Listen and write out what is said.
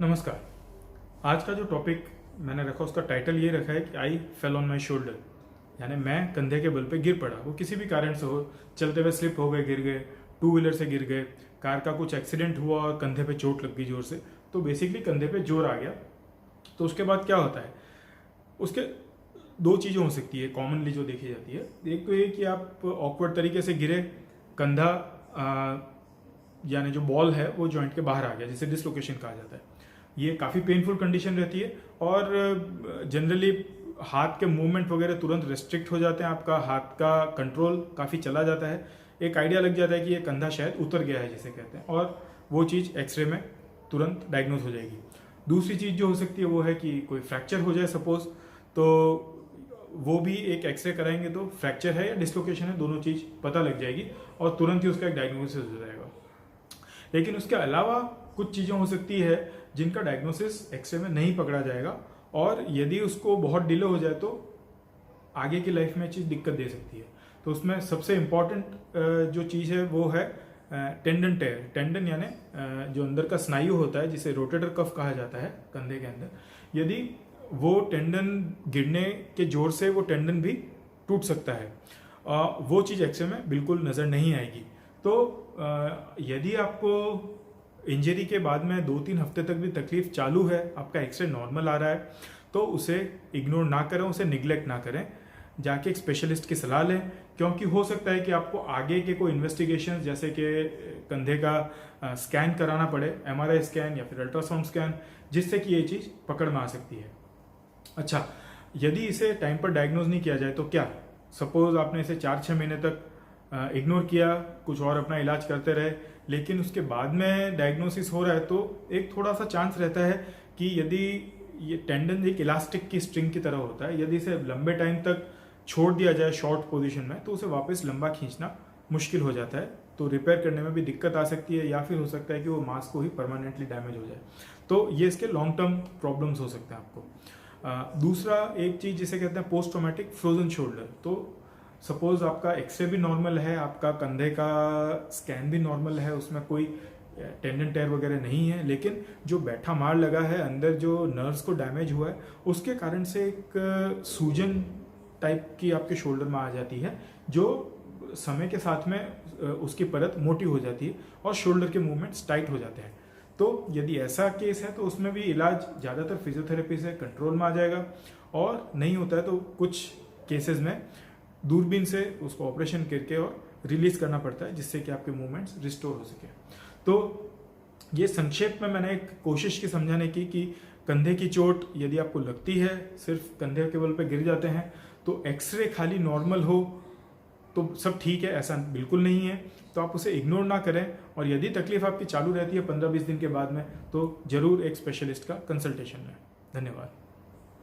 नमस्कार। आज का जो टॉपिक मैंने रखा उसका टाइटल ये रखा है कि आई फेल ऑन माई शोल्डर, यानी मैं कंधे के बल पे गिर पड़ा। वो किसी भी कारण से हो, चलते हुए स्लिप हो गए, गिर गए, टू व्हीलर से गिर गए, कार का कुछ एक्सीडेंट हुआ और कंधे पे चोट लग गई जोर से, तो बेसिकली कंधे पे जोर आ गया। तो उसके बाद क्या होता है, उसके दो चीज़ें हो सकती है कॉमनली जो देखी जाती है। एक तो ये कि आप ऑकवर्ड तरीके से गिरे, कंधा यानी जो बॉल है वो जॉइंट के बाहर आ गया, जिसे डिसलोकेशन कहा जाता है। ये काफ़ी पेनफुल कंडीशन रहती है और जनरली हाथ के मूवमेंट वगैरह तुरंत रेस्ट्रिक्ट हो जाते हैं, आपका हाथ का कंट्रोल काफ़ी चला जाता है, एक आइडिया लग जाता है कि ये कंधा शायद उतर गया है जिसे कहते हैं, और वो चीज़ एक्सरे में तुरंत डायग्नोज हो जाएगी। दूसरी चीज़ जो हो सकती है वो है कि कोई फ्रैक्चर हो जाए सपोज, तो वो भी एक एक्सरे कराएंगे तो फ्रैक्चर है या डिसलोकेशन है दोनों चीज़ पता लग जाएगी और तुरंत ही उसका एक डायग्नोसिस हो जाएगा। लेकिन उसके अलावा कुछ चीज़ें हो सकती है जिनका डायग्नोसिस एक्सरे में नहीं पकड़ा जाएगा, और यदि उसको बहुत डिले हो जाए तो आगे की लाइफ में चीज़ दिक्कत दे सकती है। तो उसमें सबसे इम्पॉर्टेंट जो चीज़ है वो है टेंडन टेयर। टेंडन यानी जो अंदर का स्नायु होता है जिसे रोटेटर कफ कहा जाता है कंधे के अंदर, यदि वो टेंडन गिरने के जोर से वो टेंडन भी टूट सकता है, वो चीज़ एक्सरे में बिल्कुल नज़र नहीं आएगी। तो यदि आपको इंजरी के बाद में 2-3 हफ्ते तक भी तकलीफ चालू है, आपका एक्सरे नॉर्मल आ रहा है, तो उसे इग्नोर ना करें, उसे निगलेक्ट ना करें, जाके एक स्पेशलिस्ट की सलाह लें। क्योंकि हो सकता है कि आपको आगे के कोई इन्वेस्टिगेशन जैसे कि कंधे का स्कैन कराना पड़े, MRI स्कैन या फिर अल्ट्रासाउंड स्कैन, जिससे कि ये चीज़ पकड़ में आ सकती है। अच्छा, यदि इसे टाइम पर डायग्नोज नहीं किया जाए तो क्या, सपोज आपने इसे 4-6 महीने तक इग्नोर किया, कुछ और अपना इलाज करते रहे, लेकिन उसके बाद में डायग्नोसिस हो रहा है, तो एक थोड़ा सा चांस रहता है कि यदि ये टेंडन एक इलास्टिक की स्ट्रिंग की तरह होता है, यदि इसे लंबे टाइम तक छोड़ दिया जाए शॉर्ट पोजीशन में तो उसे वापस लंबा खींचना मुश्किल हो जाता है, तो रिपेयर करने में भी दिक्कत आ सकती है, या फिर हो सकता है कि वो मांस को ही परमानेंटली डैमेज हो जाए। तो ये इसके लॉन्ग टर्म प्रॉब्लम्स हो सकते हैं आपको। दूसरा एक चीज़ जिसे कहते हैं पोस्ट ट्रॉमेटिक फ्रोजन शोल्डर। तो सपोज आपका एक्सरे भी नॉर्मल है, आपका कंधे का स्कैन भी नॉर्मल है, उसमें कोई टेंडन टेयर वगैरह नहीं है, लेकिन जो बैठा मार लगा है, अंदर जो नर्व्स को डैमेज हुआ है, उसके कारण से एक सूजन टाइप की आपके शोल्डर में आ जाती है, जो समय के साथ में उसकी परत मोटी हो जाती है और शोल्डर के मूवमेंट्स टाइट हो जाते हैं। तो यदि ऐसा केस है तो उसमें भी इलाज ज़्यादातर फिजियोथेरेपी से कंट्रोल में आ जाएगा, और नहीं होता है तो कुछ केसेस में दूरबीन से उसको ऑपरेशन करके और रिलीज करना पड़ता है, जिससे कि आपके मूवमेंट्स रिस्टोर हो सके। तो ये संक्षेप में मैंने एक कोशिश की समझाने की कि कंधे की चोट यदि आपको लगती है, सिर्फ कंधे के बल पे गिर जाते हैं, तो एक्सरे खाली नॉर्मल हो तो सब ठीक है, ऐसा बिल्कुल नहीं है। तो आप उसे इग्नोर ना करें, और यदि तकलीफ आपकी चालू रहती है 15-20 दिन के बाद में, तो जरूर एक स्पेशलिस्ट का कंसल्टेशन लें। धन्यवाद।